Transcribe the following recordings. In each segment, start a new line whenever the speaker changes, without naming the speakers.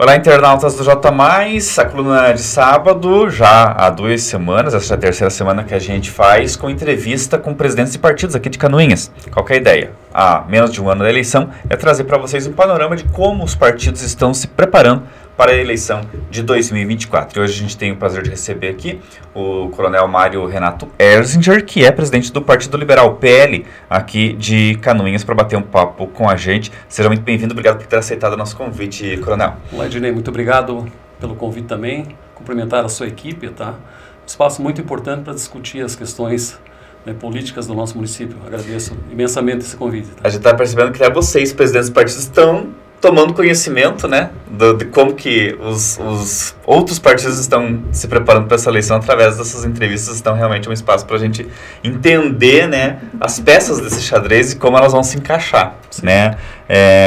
Olá, internautas do J+, a coluna de sábado, já há 2 semanas, essa é a terceira semana que a gente faz, com entrevista com presidentes de partidos aqui de Canoinhas. Qual que é a ideia? Há menos de um ano da eleição, é trazer para vocês um panorama de como os partidos estão se preparando para a eleição de 2024. E hoje a gente tem o prazer de receber aqui o coronel Mário Renato Erzinger, que é presidente do Partido Liberal, PL, aqui de Canoinhas, para bater um papo com a gente. Seja muito bem-vindo, obrigado por ter aceitado o nosso convite, coronel.
Olá, Ednei, muito obrigado pelo convite também, cumprimentar a sua equipe, tá? Um espaço muito importante para discutir as questões políticas do nosso município. Agradeço imensamente esse convite. Tá?
A gente está percebendo que vocês, presidentes dos partidos, estão tomando conhecimento, né, de como que os outros partidos estão se preparando para essa eleição através dessas entrevistas. Então, realmente é um espaço para a gente entender, né, as peças desse xadrez e como elas vão se encaixar, né,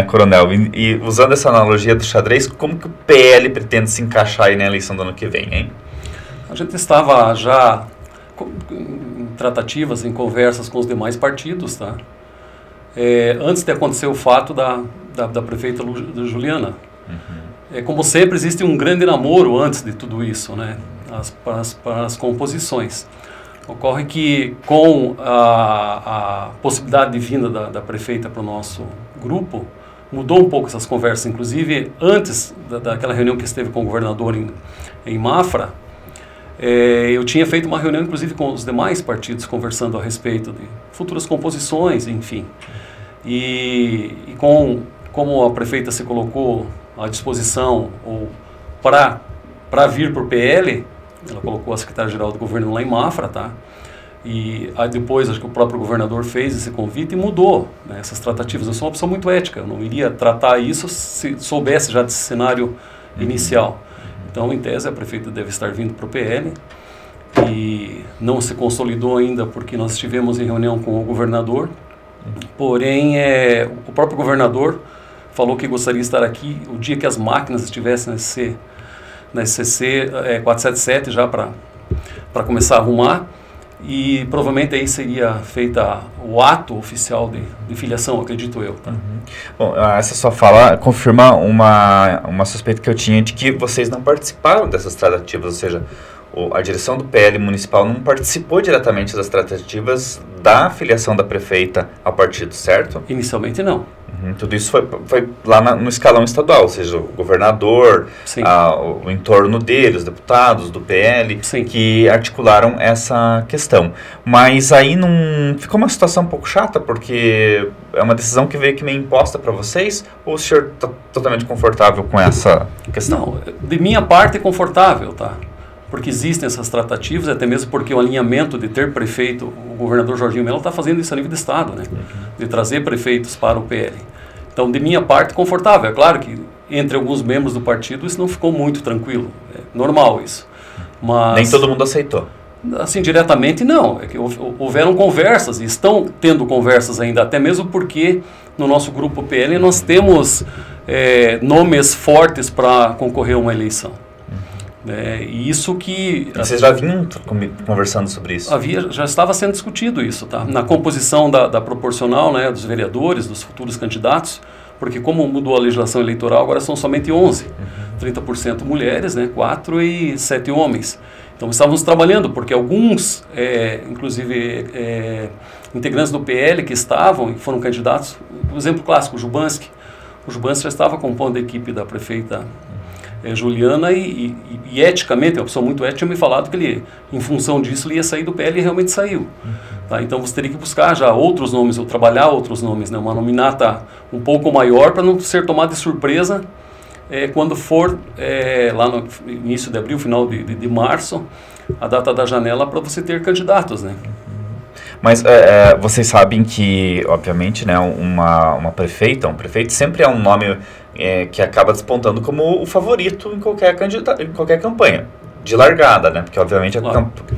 coronel. E usando essa analogia do xadrez, como que o PL pretende se encaixar aí na eleição do ano que vem, hein?
A gente estava já em tratativas, em conversas com os demais partidos, tá? Antes de acontecer o fato da prefeita Juliana. Como sempre, existe um grande namoro antes de tudo isso, né? Para as composições. Ocorre que com a possibilidade de vinda da prefeita para o nosso grupo, mudou um pouco essas conversas. Inclusive, antes daquela reunião que esteve com o governador em Mafra, eu tinha feito uma reunião, inclusive, com os demais partidos, conversando a respeito de futuras composições, enfim. E como a prefeita se colocou à disposição para vir para o PL, ela colocou a secretária-geral do governo lá em Mafra, tá? E aí depois, acho que o próprio governador fez esse convite e mudou, né, essas tratativas. Eu sou uma pessoa muito ética, eu não iria tratar isso se soubesse já desse cenário inicial. Então, em tese, a prefeita deve estar vindo para o PL e não se consolidou ainda porque nós estivemos em reunião com o governador. Porém, o próprio governador falou que gostaria de estar aqui o dia que as máquinas estivessem na SCC 477 já para começar a arrumar, e provavelmente aí seria feita o ato oficial de filiação, acredito eu. Tá?
Bom, essa sua fala confirma uma suspeita que eu tinha de que vocês não participaram dessas tratativas, ou seja, a direção do PL municipal não participou diretamente das tratativas da filiação da prefeita ao partido, certo?
Inicialmente não.
Tudo isso foi lá no escalão estadual, ou seja, o governador, o entorno dele, os deputados do PL,
Sim,
que articularam essa questão. Mas aí não ficou uma situação um pouco chata, porque é uma decisão que veio aqui meio imposta para vocês, ou o senhor está totalmente confortável com essa questão?
Não, de minha parte é confortável, tá? Porque existem essas tratativas, até mesmo porque o alinhamento de ter prefeito, o governador Jorginho Mello está fazendo isso a nível de Estado, né? De trazer prefeitos para o PL. Então, de minha parte, confortável. É claro que entre alguns membros do partido isso não ficou muito tranquilo, é normal isso. Mas,
nem todo mundo aceitou?
Assim, diretamente não. É que houveram conversas, e estão tendo conversas ainda, até mesmo porque no nosso grupo PL nós temos nomes fortes para concorrer a uma eleição. E isso que...
Vocês já vinham conversando sobre isso?
Já estava sendo discutido isso, tá? Na composição da proporcional, né, dos vereadores, dos futuros candidatos, porque como mudou a legislação eleitoral, agora são somente 11. 30% mulheres, né, 4 e 7 homens. Então estávamos trabalhando, porque alguns, inclusive integrantes do PL que estavam e foram candidatos, o exemplo clássico, o Jubanski. O Jubanski já estava compondo a equipe da prefeita Juliana e eticamente, é uma pessoa muito ética, me falado que ele, em função disso, ele ia sair do PL e realmente saiu. Tá? Então você teria que buscar já outros nomes, ou trabalhar outros nomes, né? Uma nominata um pouco maior para não ser tomado de surpresa quando for lá no início de abril, final de março, a data da janela para você ter candidatos, né?
Mas vocês sabem que, obviamente, né, um prefeito sempre é um nome que acaba despontando como o favorito em qualquer campanha, de largada, né? Porque, obviamente,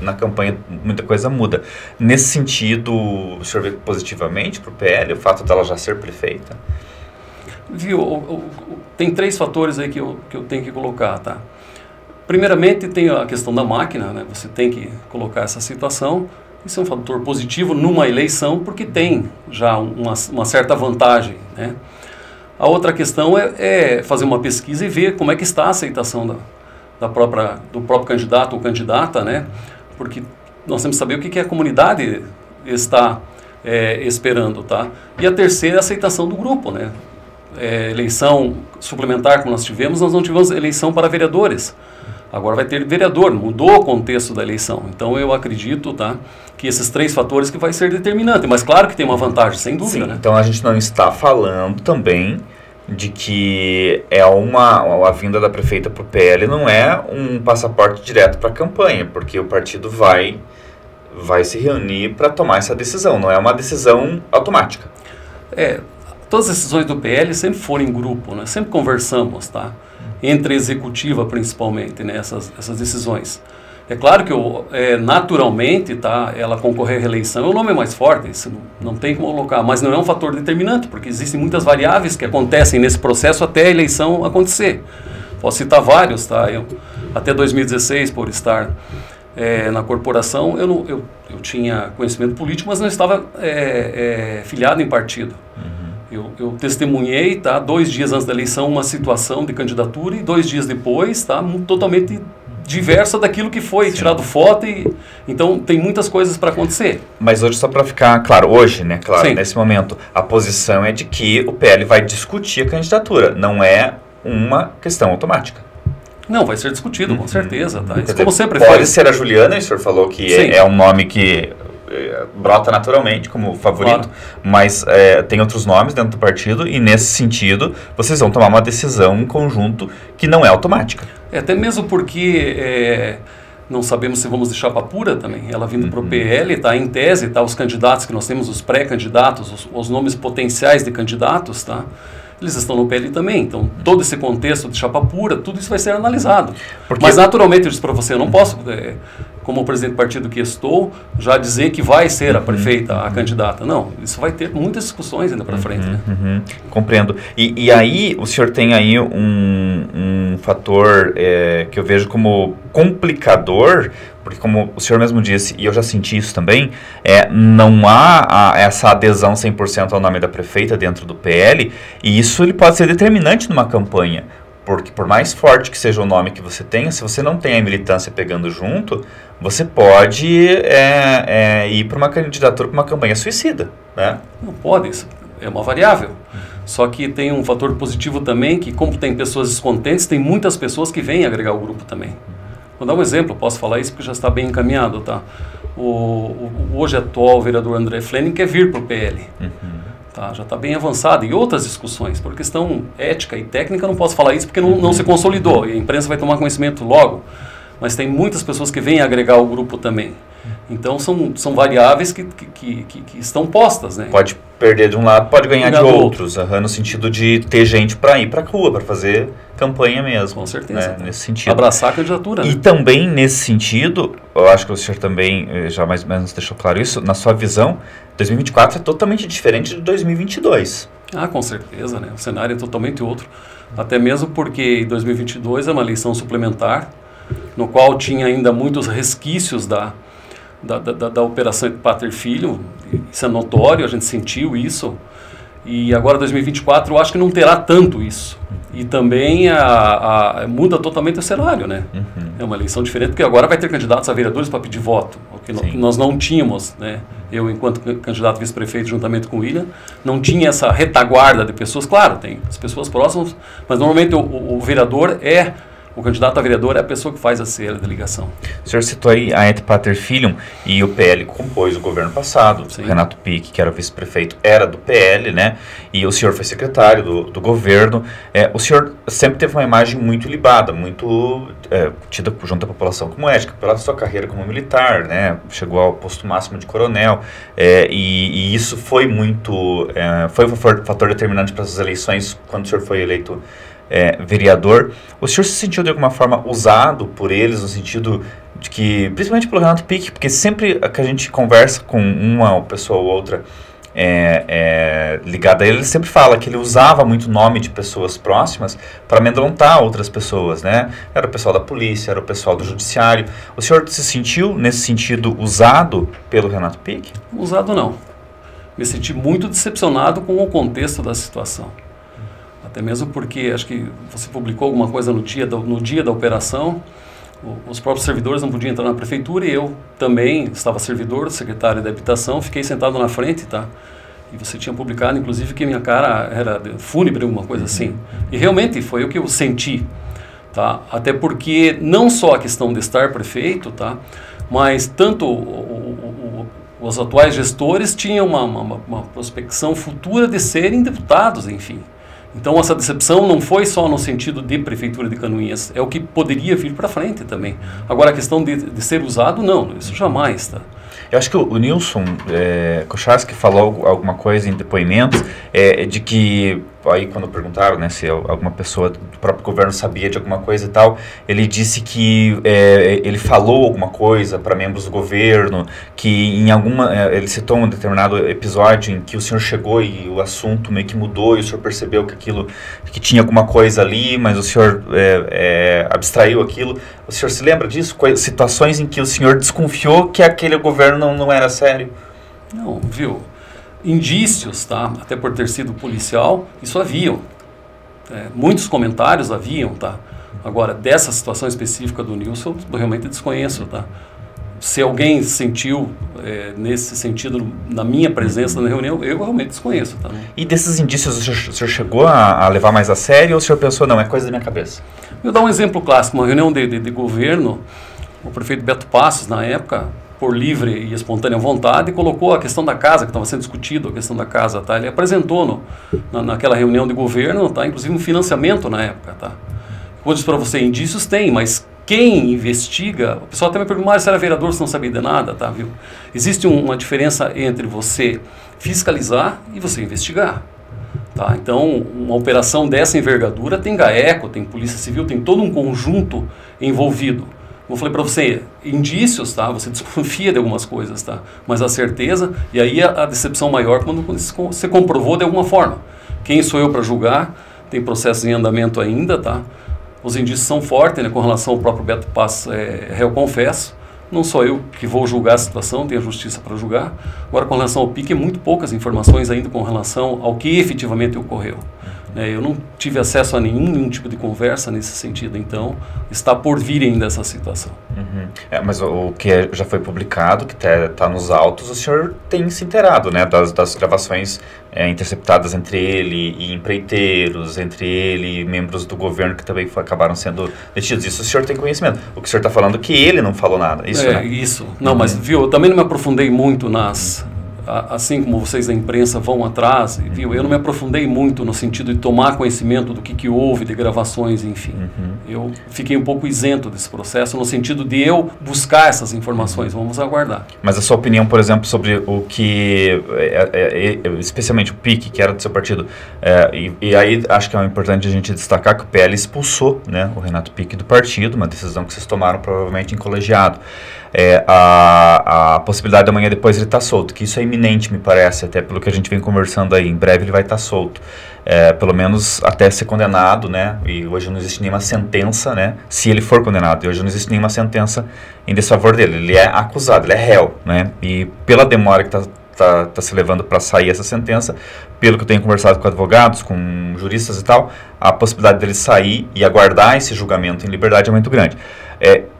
na campanha muita coisa muda. Nesse sentido, o senhor vê positivamente para o PL o fato dela já ser prefeita?
Tem 3 fatores aí que eu tenho que colocar, tá? Primeiramente, tem a questão da máquina, né? Você tem que colocar essa situação. Isso é um fator positivo numa eleição, porque tem já uma certa vantagem, né? A outra questão é fazer uma pesquisa e ver como é que está a aceitação do próprio candidato ou candidata, né? Porque nós temos que saber o que a comunidade está esperando, tá? E a terceira é a aceitação do grupo, né? Eleição suplementar, como nós não tivemos eleição para vereadores. Agora vai ter vereador, mudou o contexto da eleição. Então eu acredito, tá, que esses 3 fatores que vai ser determinante. Mas claro que tem uma vantagem, sem dúvida.
Sim,
né?
Então a gente não está falando também de que a vinda da prefeita para o PL não é um passaporte direto para a campanha, porque o partido vai se reunir para tomar essa decisão, não é uma decisão automática.
Todas as decisões do PL sempre foram em grupo, né? Sempre conversamos, tá? Entre a executiva principalmente, né? Essas decisões. É claro que naturalmente, tá? Ela concorrer à reeleição, o nome é mais forte, isso não tem como colocar, mas não é um fator determinante, porque existem muitas variáveis que acontecem nesse processo até a eleição acontecer. Posso citar vários, tá? Até 2016, por estar na corporação, eu tinha conhecimento político, mas não estava filiado em partido. Eu testemunhei, tá, 2 dias antes da eleição, uma situação de candidatura e 2 dias depois, tá, totalmente diversa daquilo que foi tirado foto. Então, tem muitas coisas para acontecer.
Mas hoje, só para ficar claro, né,
Sim.
nesse momento, a posição é de que o PL vai discutir a candidatura, não é uma questão automática.
Não, vai ser discutido, com certeza. Tá? Isso,
Dizer,
como sempre
pode
foi.
ser a Juliana, o senhor falou que é um nome que brota naturalmente como favorito,
Claro.
mas tem outros nomes dentro do partido e nesse sentido vocês vão tomar uma decisão em conjunto que não é automática.
Até mesmo porque não sabemos se vamos de chapa pura também. Ela vindo para o PL, tá, em tese, tá, os candidatos que nós temos, os pré-candidatos, os nomes potenciais de candidatos, tá, eles estão no PL também. Então, todo esse contexto de chapa pura, tudo isso vai ser analisado. Mas, naturalmente, eu disse para você, eu não posso, como presidente do partido que estou, já dizer que vai ser a prefeita, a candidata. Não, isso vai ter muitas discussões ainda para frente. Né?
Compreendo. E aí, o senhor tem aí um fator que eu vejo como complicador, porque como o senhor mesmo disse, e eu já senti isso também, não há essa adesão 100% ao nome da prefeita dentro do PL, e isso ele pode ser determinante numa campanha, porque por mais forte que seja o nome que você tenha, se você não tem a militância pegando junto, você pode ir para uma candidatura, para uma campanha suicida, né?
Não pode, isso é uma variável. Só que tem um fator positivo também, que como tem pessoas descontentes, tem muitas pessoas que vêm agregar o grupo também. Vou dar um exemplo, posso falar isso porque já está bem encaminhado, tá? O hoje atual vereador André Fleming quer vir para o PL. Tá? Já está bem avançado. E outras discussões, por questão ética e técnica, não posso falar isso porque não se consolidou. E a imprensa vai tomar conhecimento logo. Mas tem muitas pessoas que vêm agregar o grupo também. Então são variáveis que estão postas, né?
Pode perder de um lado, pode ganhar de outros, no sentido de ter gente para ir para a rua, para fazer campanha mesmo.
Com certeza.
Né? Nesse sentido.
Abraçar a candidatura.
E também nesse sentido, eu acho que o senhor também já mais ou menos deixou claro isso, na sua visão, 2024 é totalmente diferente de 2022.
Com certeza, né? O cenário é totalmente outro. Até mesmo porque 2022 é uma eleição suplementar, no qual tinha ainda muitos resquícios da operação de Pater Filho. Isso é notório, a gente sentiu isso. E agora 2024 eu acho que não terá tanto isso. E também muda totalmente o cenário, né? É uma eleição diferente, porque agora vai ter candidatos a vereadores para pedir voto, o que nós não tínhamos, né? Eu, enquanto candidato vice-prefeito, juntamente com o William, não tinha essa retaguarda de pessoas. Claro, tem as pessoas próximas, mas normalmente o vereador o candidato a vereador é a pessoa que faz a delegação.
O senhor citou aí a Et Pater Filium e o PL compôs o governo passado.
Sim.
Renato Pique, que era o vice-prefeito, era do PL, né? E o senhor foi secretário do governo. O senhor sempre teve uma imagem muito libada, muito tida junto à população como ética, pela sua carreira como militar, né? Chegou ao posto máximo de coronel. E isso foi foi um fator determinante para as eleições quando o senhor foi eleito vereador. O senhor se sentiu de alguma forma usado por eles, no sentido de que, principalmente pelo Renato Pique, porque sempre que a gente conversa com uma pessoa ou outra ligada a ele sempre fala que ele usava muito nome de pessoas próximas para amedrontar outras pessoas, né? Era o pessoal da polícia, era o pessoal do judiciário. O senhor se sentiu, nesse sentido, usado pelo Renato Pique?
Usado não. Me senti muito decepcionado com o contexto da situação. Até mesmo porque acho que você publicou alguma coisa no dia da operação, os próprios servidores não podiam entrar na prefeitura e eu também estava servidor, secretário de habitação, fiquei sentado na frente, tá? E você tinha publicado, inclusive, que minha cara era fúnebre, alguma coisa assim. E realmente foi o que eu senti, tá? Até porque não só a questão de estar prefeito, tá? Mas tanto os atuais gestores tinham uma prospecção futura de serem deputados, enfim. Então essa decepção não foi só no sentido de Prefeitura de Canoinhas, é o que poderia vir para frente também. Agora a questão de ser usado, não, isso jamais, tá?
Eu acho que o Nilson Kocharski falou alguma coisa em depoimentos de que, aí quando perguntaram, né, se alguma pessoa do próprio governo sabia de alguma coisa e tal, ele disse que ele falou alguma coisa para membros do governo, que em ele citou um determinado episódio em que o senhor chegou e o assunto meio que mudou e o senhor percebeu que tinha alguma coisa ali, mas o senhor abstraiu aquilo. O senhor se lembra disso? Situações em que o senhor desconfiou que aquele governo não era sério?
Não, viu? Indícios, tá? Até por ter sido policial, isso haviam. Muitos comentários haviam, tá? Agora, dessa situação específica do Nilson, eu realmente desconheço, tá? Se alguém sentiu nesse sentido, na minha presença na reunião, eu realmente desconheço, tá? E
desses indícios, o senhor chegou a levar mais a sério ou o senhor pensou, não, é coisa da minha cabeça?
Eu vou dar um exemplo clássico, uma reunião de governo, o prefeito Beto Passos, na época, por livre e espontânea vontade, colocou a questão da casa, que estava sendo discutido, a questão da casa, tá? Ele apresentou naquela reunião de governo, tá? Inclusive um financiamento na época, tá? Vou dizer para você, indícios tem, mas quem investiga, o pessoal até me perguntou, se era vereador, se não sabia de nada, tá, viu? Existe uma diferença entre você fiscalizar e você investigar. Tá? Então, uma operação dessa envergadura tem GAECO, tem Polícia Civil, tem todo um conjunto envolvido. Como eu falei para você, indícios, tá? Você desconfia de algumas coisas, tá? Mas a certeza, e aí a decepção maior quando você comprovou de alguma forma. Quem sou eu para julgar? Tem processos em andamento ainda, tá? Os indícios são fortes, né? Com relação ao próprio Beto Passos, réu confesso. Não sou eu que vou julgar a situação, tem a justiça para julgar. Agora, com relação ao PIC, muito poucas informações ainda com relação ao que efetivamente ocorreu. Eu não tive acesso a nenhum tipo de conversa nesse sentido, então está por vir ainda essa situação.
Uhum. Mas o que já foi publicado, que está nos autos, o senhor tem se inteirado, né, das gravações interceptadas entre ele e empreiteiros, entre ele e membros do governo que também acabaram sendo detidos. Isso o senhor tem conhecimento. O que o senhor está falando é que ele não falou nada. Isso, né?
Isso. Não, mas viu, eu também não me aprofundei muito assim como vocês da imprensa vão atrás, viu? Eu não me aprofundei muito no sentido de tomar conhecimento do que houve, de gravações, enfim. Eu fiquei um pouco isento desse processo, no sentido de eu buscar essas informações. Vamos aguardar.
Mas a sua opinião, por exemplo, sobre o que, especialmente o PIC, que era do seu partido, e aí acho que é importante a gente destacar que o PL expulsou, né, o Renato Pique do partido, uma decisão que vocês tomaram provavelmente em colegiado. A possibilidade de amanhã depois ele estar solto, que isso é iminente, me parece, até pelo que a gente vem conversando aí. Em breve ele vai estar solto, pelo menos até ser condenado, né? E hoje não existe nenhuma sentença, né? Se ele for condenado, e hoje não existe nenhuma sentença em desfavor dele. Ele é acusado, ele é réu, né? E pela demora que está se levando para sair essa sentença, pelo que eu tenho conversado com advogados, com juristas e tal, a possibilidade dele sair e aguardar esse julgamento em liberdade é muito grande.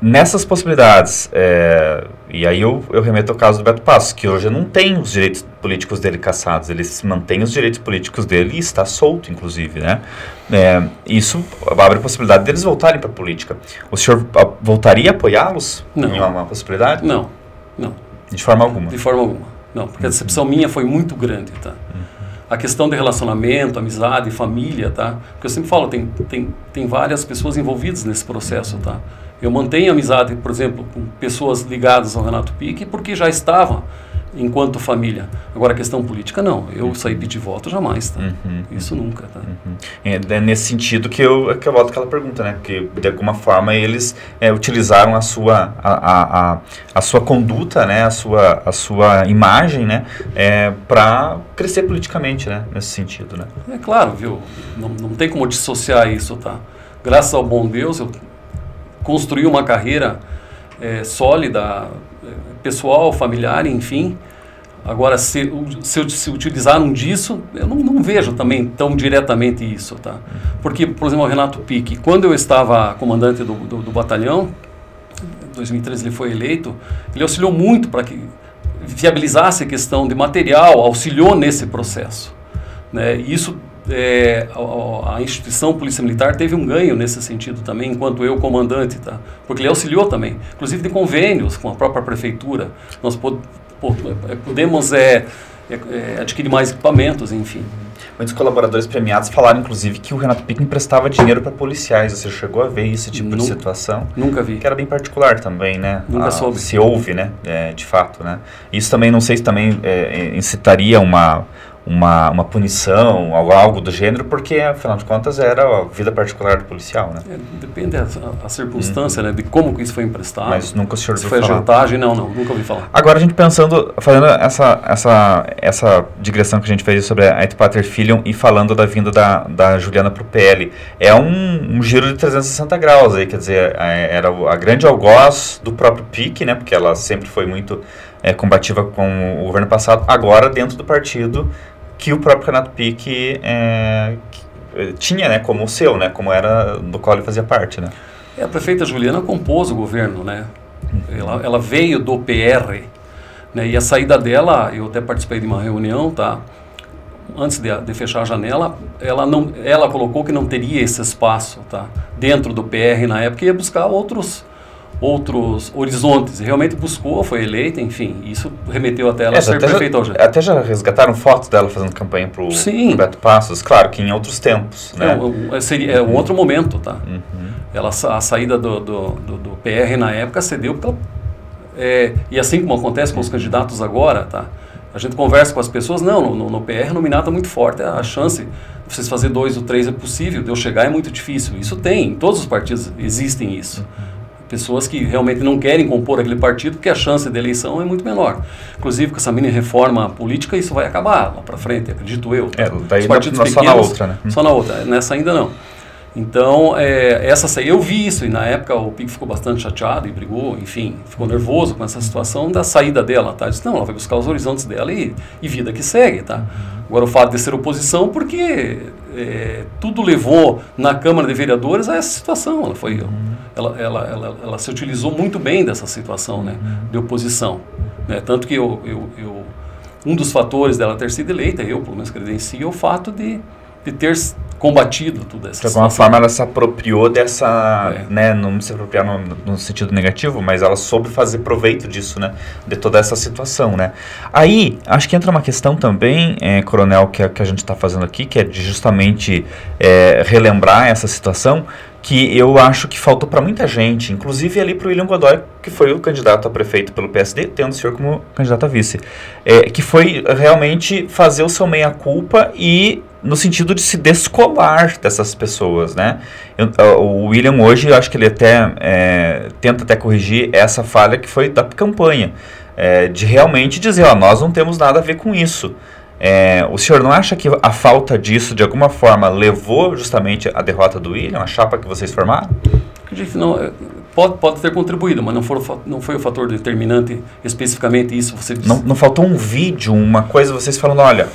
Nessas possibilidades, e aí eu remeto ao caso do Beto Passos, que hoje não tem os direitos políticos dele cassados, ele mantém os direitos políticos dele e está solto, inclusive, né? Isso abre a possibilidade deles voltarem para a política. O senhor voltaria a apoiá-los?
Não.
Em uma possibilidade?
Não.
De forma alguma?
De forma alguma. Não, porque a decepção minha foi muito grande, tá? A questão de relacionamento, amizade, família, tá? Porque eu sempre falo, tem várias pessoas envolvidas nesse processo, tá? Eu mantenho amizade, por exemplo, com pessoas ligadas ao Renato Pique, porque já estava enquanto família. Agora, a questão política, não. Eu sair pedir voto, jamais, tá? Isso nunca, tá?
É nesse sentido que eu volto àquela pergunta, né? Porque, de alguma forma, eles utilizaram a sua conduta, né? A sua imagem, né? Para crescer politicamente, né? Nesse sentido, né?
É claro, viu? Não tem como dissociar isso, tá? Graças ao bom Deus, eu construí uma carreira sólida, pessoal, familiar, enfim. Agora, se utilizaram disso, eu não vejo também tão diretamente isso, tá? Porque, por exemplo, o Renato Pique, quando eu estava comandante do batalhão, em 2013 ele foi eleito, ele auxiliou muito para que viabilizasse a questão de material, auxiliou nesse processo, né? Isso, a instituição Polícia Militar teve um ganho nesse sentido também, enquanto eu comandante, tá? Porque ele auxiliou também, inclusive de convênios com a própria prefeitura. Nós podemos adquirir mais equipamentos, enfim.
Muitos colaboradores premiados falaram, inclusive, que o Renato Pique emprestava dinheiro para policiais. Você chegou a ver esse tipo de situação?
Nunca vi.
Que era bem particular também, né?
Nunca soube.
Se houve, né? De fato, né? Isso também, não sei se também incitaria uma punição, algo do gênero, porque, afinal de contas, era a vida particular do policial, né?
Depende da circunstância, né? De como que isso foi emprestado.
Mas nunca o senhor
ouviu falar? Se foi agiotagem, não, nunca ouvi falar.
Agora a gente fazendo essa digressão que a gente fez sobre a Et Pater Filium e falando da vinda da Juliana para o PL, é um giro de 360 graus aí, quer dizer, era a grande algoz do próprio Pique, né? Porque ela sempre foi muito combativa com o governo passado, agora dentro do partido que o próprio Renato Pique tinha, né, como o seu, né, como era do qual ele fazia parte, né?
A prefeita Juliana compôs o governo, né? Ela veio do PR, né? E a saída dela, eu até participei de uma reunião, tá? Antes de fechar a janela, ela colocou que não teria esse espaço, tá? Dentro do PR na época, ia buscar outros horizontes. Realmente buscou, foi eleita, enfim, isso remeteu até ela a ser prefeita hoje.
Até já resgataram fotos dela fazendo campanha pro Beto Passos, claro que em outros tempos, né?
Seria um outro momento, tá? A saída do PR na época cedeu porque e assim como acontece com os candidatos agora, tá? A gente conversa com as pessoas, no PR nominado é muito forte, a chance de vocês fazer 2 ou 3 é possível, de eu chegar é muito difícil. Isso tem, em todos os partidos existem isso. Pessoas que realmente não querem compor aquele partido porque a chance de eleição é muito menor. Inclusive, com essa mini reforma política, isso vai acabar lá para frente, acredito eu.
Daí
os partidos pequenos,
só na outra, né?
Só na outra, nessa ainda não. Então, eu vi isso, e na época o Pique ficou bastante chateado e brigou, enfim, ficou nervoso com essa situação da saída dela, tá? Disse, não, ela vai buscar os horizontes dela e vida que segue, tá? Agora, o fato de ser oposição, porque tudo levou na Câmara de Vereadores a essa situação. Ela se utilizou muito bem dessa situação, né, de oposição. Né? Tanto que um dos fatores dela ter sido eleita, eu pelo menos credencio, é o fato de ter combatido tudo essa situação.
De alguma forma ela se apropriou dessa, né, não se apropriar no sentido negativo, mas ela soube fazer proveito disso, né, de toda essa situação, né. Aí, acho que entra uma questão também, Coronel, que a gente está fazendo aqui, que é de justamente relembrar essa situação, que eu acho que faltou para muita gente, inclusive ali para o William Godoy, que foi o candidato a prefeito pelo PSD, tendo o senhor como candidato a vice, que foi realmente fazer o seu meia-culpa e no sentido de se descolar dessas pessoas, né? O William hoje, eu acho que ele até tenta até corrigir essa falha que foi da campanha, de realmente dizer, nós não temos nada a ver com isso. O senhor não acha que a falta disso, de alguma forma, levou justamente à derrota do William, a chapa que vocês formaram?
Acredito que não, pode ter contribuído, mas não foi o fator determinante especificamente isso. Você disse.
Não faltou um vídeo, uma coisa, vocês falando, olha,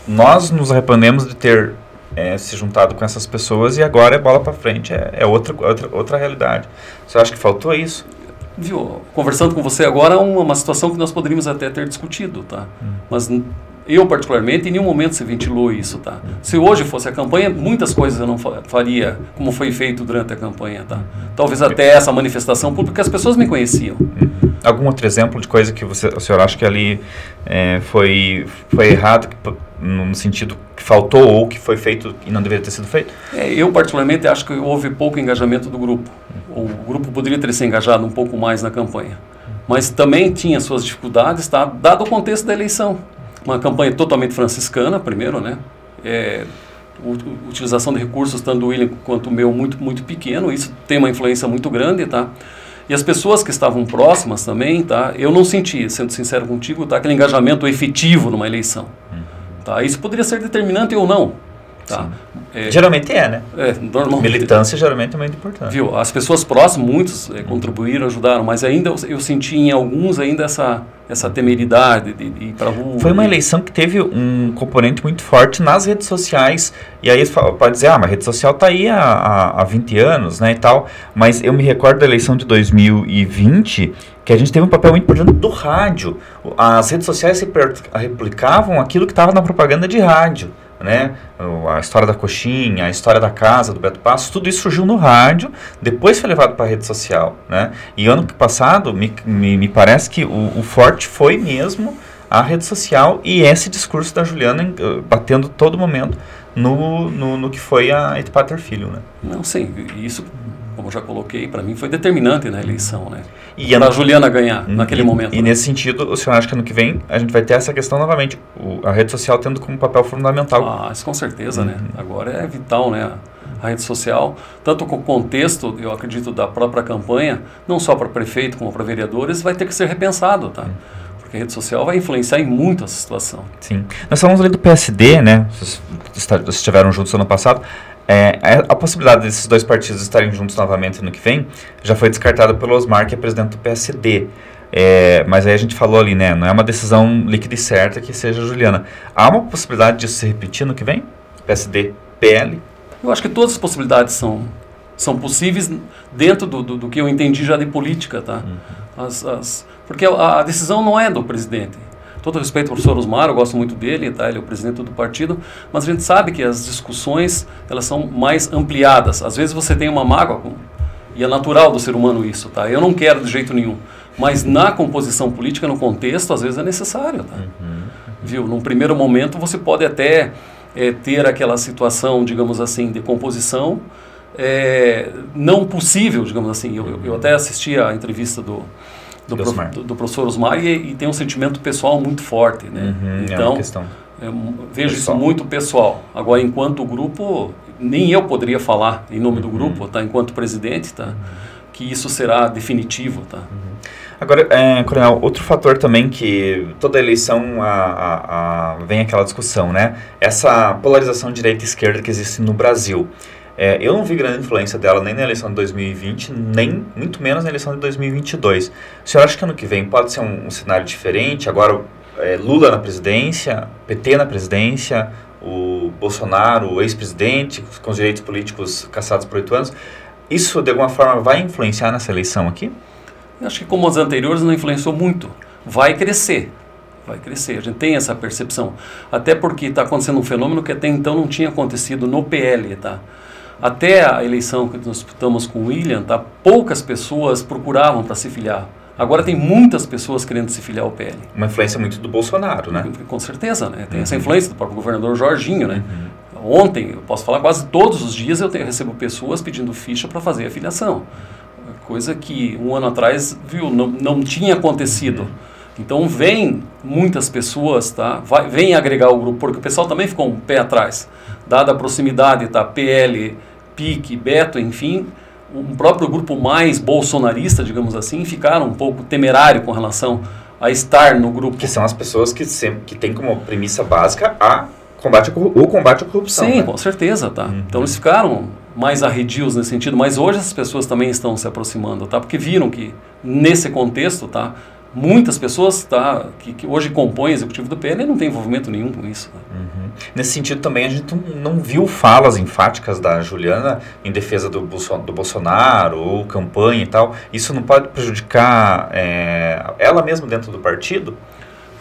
nós nos arrependemos de ter se juntado com essas pessoas e agora é bola para frente, outra realidade. Você acha que faltou isso?
Viu, conversando com você agora, uma situação que nós poderíamos até ter discutido, tá? Mas eu, particularmente, em nenhum momento se ventilou isso, tá? Se hoje fosse a campanha, muitas coisas eu não faria como foi feito durante a campanha, tá? Talvez até essa manifestação pública, porque as pessoas me conheciam.
Algum outro exemplo de coisa que o senhor acha que ali foi errado, no sentido que faltou ou que foi feito e não deveria ter sido feito?
Eu, particularmente, acho que houve pouco engajamento do grupo. O grupo poderia ter se engajado um pouco mais na campanha. Mas também tinha suas dificuldades, tá? Dado o contexto da eleição. Uma campanha totalmente franciscana, primeiro, né? Utilização de recursos, tanto do William quanto o meu, muito, muito pequeno. Isso tem uma influência muito grande, tá? E as pessoas que estavam próximas também, tá? Eu não senti, sendo sincero contigo, tá? Aquele engajamento efetivo numa eleição. Tá? Isso poderia ser determinante ou não. Tá?
Geralmente né?
Normalmente.
Militância geralmente é muito importante.
Viu? As pessoas próximas, muitos contribuíram, ajudaram, mas ainda eu senti em alguns ainda essa temeridade de ir para a rua.
Foi uma eleição que teve um componente muito forte nas redes sociais, e aí pode dizer, mas a rede social está aí há 20 anos, né, e tal, mas eu me recordo da eleição de 2020, que a gente teve um papel muito importante do rádio. As redes sociais replicavam aquilo que estava na propaganda de rádio, né? A história da coxinha, a história da casa do Beto Passos, tudo isso surgiu no rádio, depois foi levado para a rede social, né? E ano passado, me parece que o forte foi mesmo a rede social e esse discurso da Juliana batendo todo momento no que foi a Etipater Filho, né?
Não, sim, isso, como eu já coloquei, para mim foi determinante na eleição, né?
E
para a Juliana ganhar naquele momento.
E nesse sentido, o senhor acha que ano que vem a gente vai ter essa questão novamente, a rede social tendo como papel fundamental?
Isso com certeza, né? Agora é vital, né? A rede social, tanto com o contexto, eu acredito, da própria campanha, não só para prefeito como para vereadores, vai ter que ser repensado, tá? Porque a rede social vai influenciar em muito essa situação.
Sim. Nós falamos ali do PSD, né? Vocês estiveram juntos ano passado. A possibilidade desses dois partidos estarem juntos novamente ano que vem já foi descartada pelo Osmar, que é presidente do PSD. Mas aí a gente falou ali, né? Não é uma decisão líquida e certa que seja a Juliana. Há uma possibilidade disso se repetir no que vem? PSD, PL?
Eu acho que todas as possibilidades são possíveis dentro do que eu entendi já de política, tá? Porque a decisão não é do presidente. Todo respeito ao professor Osmar, eu gosto muito dele, tá? Ele é o presidente do partido, mas a gente sabe que as discussões, elas são mais ampliadas. Às vezes você tem uma mágoa, e é natural do ser humano isso, tá? Eu não quero de jeito nenhum, mas na composição política, no contexto, às vezes é necessário, tá? Viu? Num primeiro momento você pode até ter aquela situação, digamos assim, de composição não possível, digamos assim. Eu até assisti a entrevista do professor Osmar e tem um sentimento pessoal muito forte, né? Então, vejo isso muito pessoal. Agora, enquanto grupo, nem eu poderia falar em nome do grupo, tá? Enquanto presidente, tá? Que isso será definitivo, tá?
Agora, Coronel, outro fator também que toda eleição vem aquela discussão, né? Essa polarização direita e esquerda que existe no Brasil. Eu não vi grande influência dela nem na eleição de 2020, nem muito menos na eleição de 2022. O senhor acha que ano que vem pode ser um cenário diferente? Agora, Lula na presidência, PT na presidência, o Bolsonaro, o ex-presidente, com os direitos políticos cassados por 8 anos. Isso, de alguma forma, vai influenciar nessa eleição aqui?
Eu acho que como as anteriores não influenciou muito. Vai crescer. Vai crescer, a gente tem essa percepção. Até porque está acontecendo um fenômeno que até então não tinha acontecido no PL, tá? Até a eleição que nós disputamos com o William, tá? Poucas pessoas procuravam para se filiar. Agora tem muitas pessoas querendo se filiar ao PL.
Uma influência muito do Bolsonaro, né?
Com certeza, né? Tem essa influência do próprio governador Jorginho, né? Ontem, eu posso falar, quase todos os dias eu recebo pessoas pedindo ficha para fazer a filiação. Coisa que um ano atrás, não tinha acontecido. Então vem muitas pessoas, tá? Vem agregar o grupo, porque o pessoal também ficou um pé atrás. Dada a proximidade, tá? PL, PIC, Beto, enfim, um próprio grupo mais bolsonarista, digamos assim, ficaram um pouco temerário com relação a estar no grupo.
Que são as pessoas que têm como premissa básica o combate à corrupção.
Sim,
né?
Com certeza, tá? Então eles ficaram mais arredios nesse sentido, mas hoje essas pessoas também estão se aproximando, tá? Porque viram que nesse contexto, tá? Muitas pessoas, tá? Que hoje compõem o executivo do PL não tem envolvimento nenhum com isso. Tá?
Nesse sentido também a gente não viu falas enfáticas da Juliana em defesa do Bolsonaro ou campanha e tal. Isso não pode prejudicar ela mesma dentro do partido?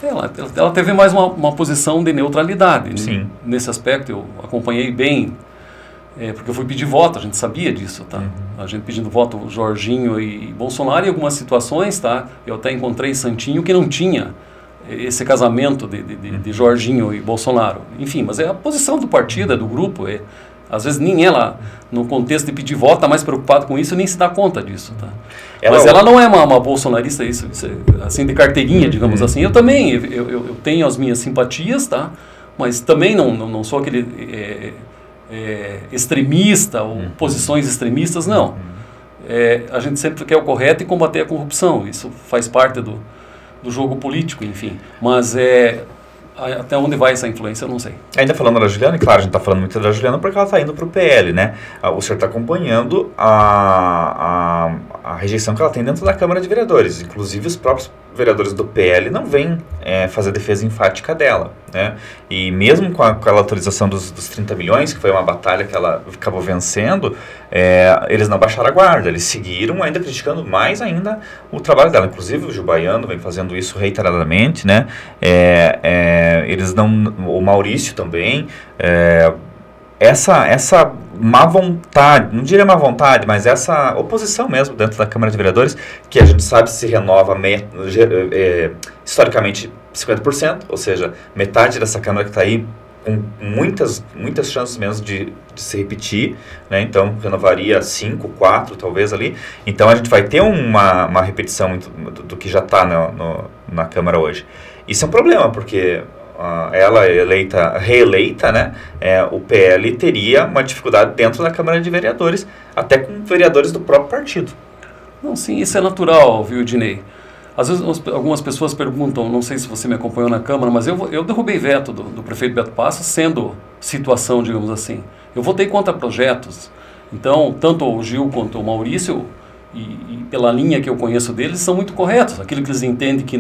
Ela teve mais uma posição de neutralidade.
Sim.
Nesse aspecto eu acompanhei bem, porque eu fui pedir voto, a gente sabia disso, tá? A gente pedindo voto Jorginho e Bolsonaro, em algumas situações, tá? Eu até encontrei Santinho que não tinha esse casamento de Jorginho e Bolsonaro. Enfim, mas é a posição do partido, do grupo. Às vezes nem ela, no contexto de pedir voto, está mais preocupada com isso e nem se dá conta disso, tá? Mas ela não é uma bolsonarista, isso assim, de carteirinha, digamos assim. Eu também, eu tenho as minhas simpatias, tá? Mas também não sou aquele extremista ou posições extremistas, não. A gente sempre quer o correto e combater a corrupção. Isso faz parte do jogo político, enfim. Mas Até onde vai essa influência, eu não sei.
Ainda falando da Juliana, e claro, a gente está falando muito da Juliana porque ela está indo para o PL, né? O senhor está acompanhando a rejeição que ela tem dentro da Câmara de Vereadores. Inclusive, os próprios vereadores do PL não vêm fazer defesa enfática dela, né? E mesmo com aquela autorização dos 30 milhões, que foi uma batalha que ela acabou vencendo, eles não baixaram a guarda, eles seguiram ainda criticando mais ainda o trabalho dela. Inclusive, o Gil Baiano vem fazendo isso reiteradamente, né? Eles não... O Maurício também... Essa má vontade, não diria má vontade, mas essa oposição mesmo dentro da Câmara de Vereadores, que a gente sabe se renova historicamente 50%, ou seja, metade dessa Câmara que está aí com muitas chances mesmo de se repetir, né? Então renovaria 5, 4 talvez ali, então a gente vai ter uma repetição do que já está na Câmara hoje. Isso é um problema, porque... ela reeleita, né, o PL teria uma dificuldade dentro da Câmara de Vereadores, até com vereadores do próprio partido.
Não, sim, isso é natural, viu, Ednei? Às vezes algumas pessoas perguntam, não sei se você me acompanhou na Câmara, mas eu derrubei veto do prefeito Beto Passos, sendo situação, digamos assim. Eu votei contra projetos, então, tanto o Gil quanto o Maurício, e pela linha que eu conheço deles, são muito corretos. Aquilo que eles entendem que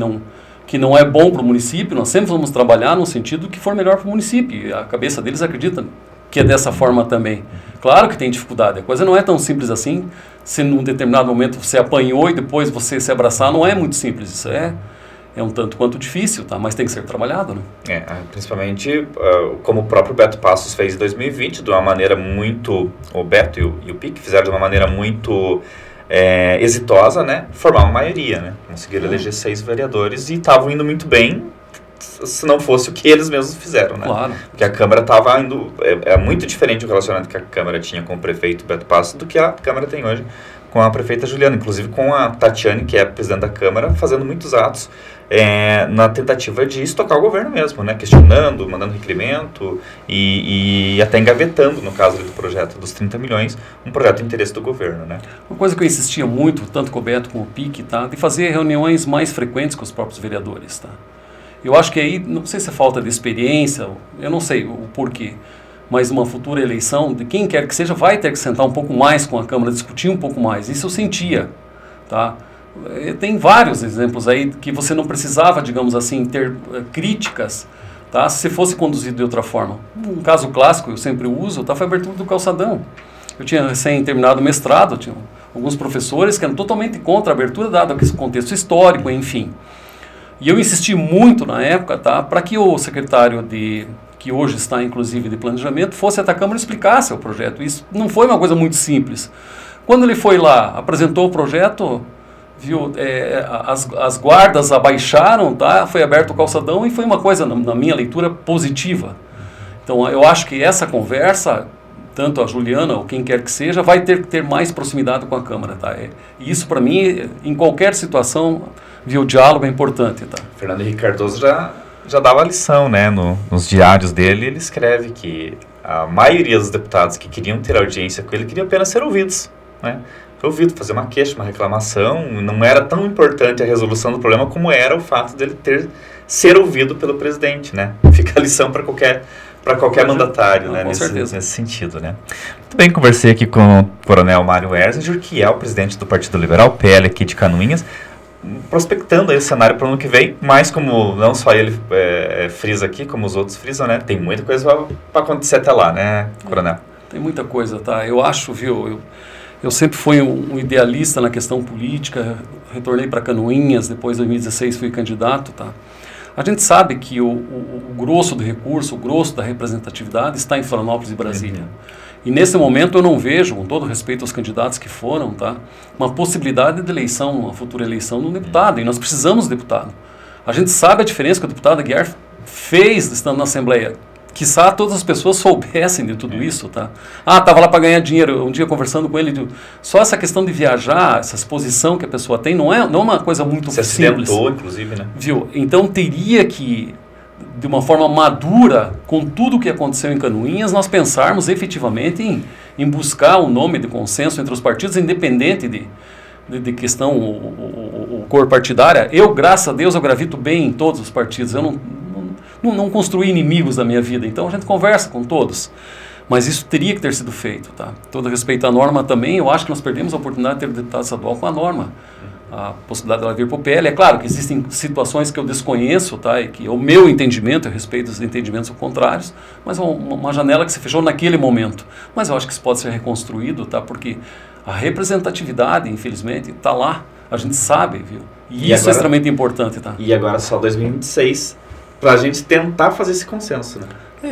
não é bom para o município, nós sempre vamos trabalhar no sentido que for melhor para o município. A cabeça deles acredita que é dessa forma também. Claro que tem dificuldade, a coisa não é tão simples assim. Se num determinado momento você apanhou e depois você se abraçar, não é muito simples. Isso é um tanto quanto difícil, tá? Mas tem que ser trabalhado, né?
Principalmente como o próprio Beto Passos fez em 2020, de uma maneira muito... O Beto e o Pique fizeram de uma maneira muito... exitosa, né, formar uma maioria, né, conseguiram eleger 6 vereadores e estavam indo muito bem, se não fosse o que eles mesmos fizeram, né,
claro.
Porque a Câmara estava indo, é muito diferente o relacionamento que a Câmara tinha com o prefeito Beto Passos do que a Câmara tem hoje com a prefeita Juliana, inclusive com a Tatiane, que é a presidente da Câmara, fazendo muitos atos na tentativa de estocar o governo mesmo, né? Questionando, mandando requerimento e até engavetando, no caso do projeto dos 30 milhões, um projeto de interesse do governo, né?
Uma coisa que eu insistia muito, tanto com o Beto como o Pique, tá? De fazer reuniões mais frequentes com os próprios vereadores, tá? Eu acho que aí, não sei se é falta de experiência, eu não sei o porquê, mas uma futura eleição, de quem quer que seja, vai ter que sentar um pouco mais com a Câmara, discutir um pouco mais. Isso eu sentia, tá? Tem vários exemplos aí que você não precisava, digamos assim, ter críticas, tá? Se fosse conduzido de outra forma. Um caso clássico, eu sempre uso, tá? Foi a abertura do calçadão. Eu tinha recém terminado o mestrado, tinha alguns professores que eram totalmente contra a abertura, dado aquele contexto histórico, enfim. E eu insisti muito na época, tá? Para que o secretário que hoje está inclusive de planejamento, fosse até a Câmara e explicasse o projeto. Isso não foi uma coisa muito simples. Quando ele foi lá, apresentou o projeto, viu, as guardas abaixaram, tá? Foi aberto o calçadão e foi uma coisa, na minha leitura, positiva. Então, eu acho que essa conversa, tanto a Juliana ou quem quer que seja, vai ter que ter mais proximidade com a Câmara, tá? E isso, para mim, em qualquer situação, viu, o diálogo é importante, tá?
Fernando Henrique Cardoso já dava lição, né? Nos diários dele, ele escreve que a maioria dos deputados que queriam ter audiência com ele queriam apenas ser ouvidos, né? Ouvido, fazer uma queixa, uma reclamação. Não era tão importante a resolução do problema como era o fato dele ser ouvido pelo presidente, né? Fica a lição para qualquer mandatário, né? Nesse sentido, né? Muito bem, conversei aqui com o Coronel Mário Erzinger, que é o presidente do Partido Liberal, PL aqui de Canoinhas, prospectando aí o cenário para o ano que vem, mas como não só ele frisa aqui, como os outros frisam, né? Tem muita coisa para acontecer até lá, né, Coronel?
Tem muita coisa, tá? Eu acho, viu, eu sempre fui um idealista na questão política, retornei para Canoinhas, depois em 2016 fui candidato, tá? A gente sabe que o grosso do recurso, o grosso da representatividade está em Florianópolis e Brasília. E nesse momento eu não vejo, com todo respeito aos candidatos que foram, tá, uma possibilidade de eleição, uma futura eleição de um deputado. E nós precisamos de deputado. A gente sabe a diferença que o deputado Aguiar fez estando na Assembleia. Quiçá todas as pessoas soubessem de tudo isso, tá? Estava lá para ganhar dinheiro. Um dia conversando com ele, só essa questão de viajar, essa exposição que a pessoa tem, não é uma coisa muito simples.
Se acidentou, inclusive, né?
Viu? Então teria que, de uma forma madura, com tudo o que aconteceu em Canoinhas, nós pensarmos efetivamente em buscar um nome de consenso entre os partidos, independente de questão o cor partidária. Eu, graças a Deus, eu gravito bem em todos os partidos. Eu não construir inimigos da minha vida. Então a gente conversa com todos. Mas isso teria que ter sido feito, tá? Todo respeito à norma também, eu acho que nós perdemos a oportunidade de ter deputado estadual com a norma. A possibilidade dela vir para o PL. É claro que existem situações que eu desconheço, tá? E que o meu entendimento, eu respeito os entendimentos contrários, mas é uma janela que se fechou naquele momento. Mas eu acho que isso pode ser reconstruído, tá? Porque a representatividade, infelizmente, está lá. A gente sabe, viu? E isso agora, é extremamente importante, tá?
E agora só 2026 para a gente tentar fazer esse consenso, né?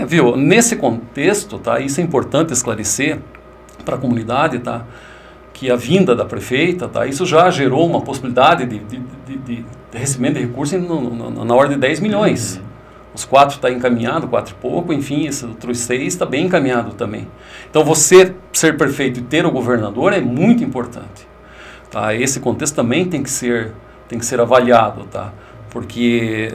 Viu? Nesse contexto, tá? Isso é importante esclarecer para a comunidade, tá? Que a vinda da prefeita, tá? Isso já gerou uma possibilidade de recebimento de recursos na ordem de 10 milhões. Os 4 está encaminhado, 4 e pouco, enfim, esses outros 6 está bem encaminhado também. Então você ser prefeito e ter o governador é muito importante. Tá? Esse contexto também tem que ser avaliado, tá? Porque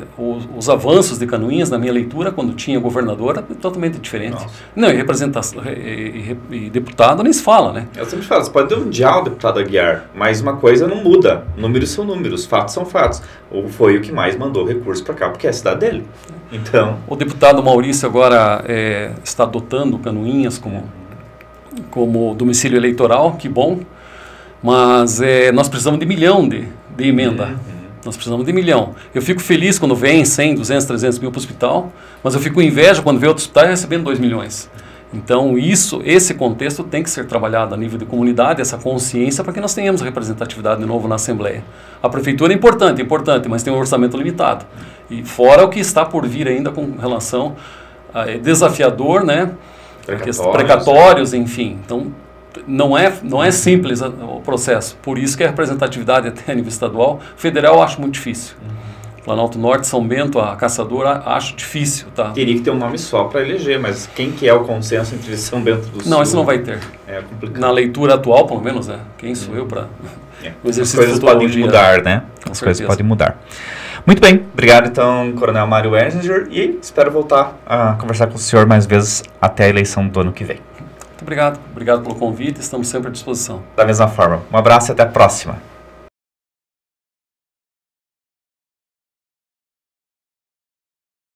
os avanços de Canoinhas, na minha leitura, quando tinha governador, era totalmente diferente. Nossa. Não, e representação e deputado nem se fala, né?
Eu sempre falo, você pode odiar o deputado Aguiar, mas uma coisa não muda. Números são números, fatos são fatos. Ou foi o que mais mandou recurso para cá, porque é a cidade dele. Então...
O deputado Maurício agora está adotando Canoinhas como domicílio eleitoral, que bom. Mas nós precisamos de 1 milhão de emenda. Nós precisamos de 1 milhão. Eu fico feliz quando vem 100, 200, 300 mil para o hospital, mas eu fico com inveja quando vê outro hospital recebendo 2 milhões. Então, esse contexto tem que ser trabalhado a nível de comunidade, essa consciência, para que nós tenhamos representatividade de novo na Assembleia. A prefeitura é importante, mas tem um orçamento limitado. E fora o que está por vir ainda com relação a desafiador, né? Precatórios, enfim. Então, não é simples o processo, por isso que a representatividade até a nível estadual, federal eu acho muito difícil. Planalto Norte, São Bento, a Caçadora, acho difícil. Tá?
Teria que ter um nome só para eleger, mas quem que é o consenso entre São Bento do Sul?
Não, isso não vai ter.
É complicado.
Na leitura atual, pelo menos, quem sou eu para
o exercício de futurologia? As coisas podem mudar, né? As coisas podem mudar. Muito bem, obrigado então, Coronel Mário Erzinger, e espero voltar a conversar com o senhor mais vezes até a eleição do ano que vem.
Muito obrigado pelo convite, estamos sempre à disposição.
Da mesma forma, um abraço e até a próxima.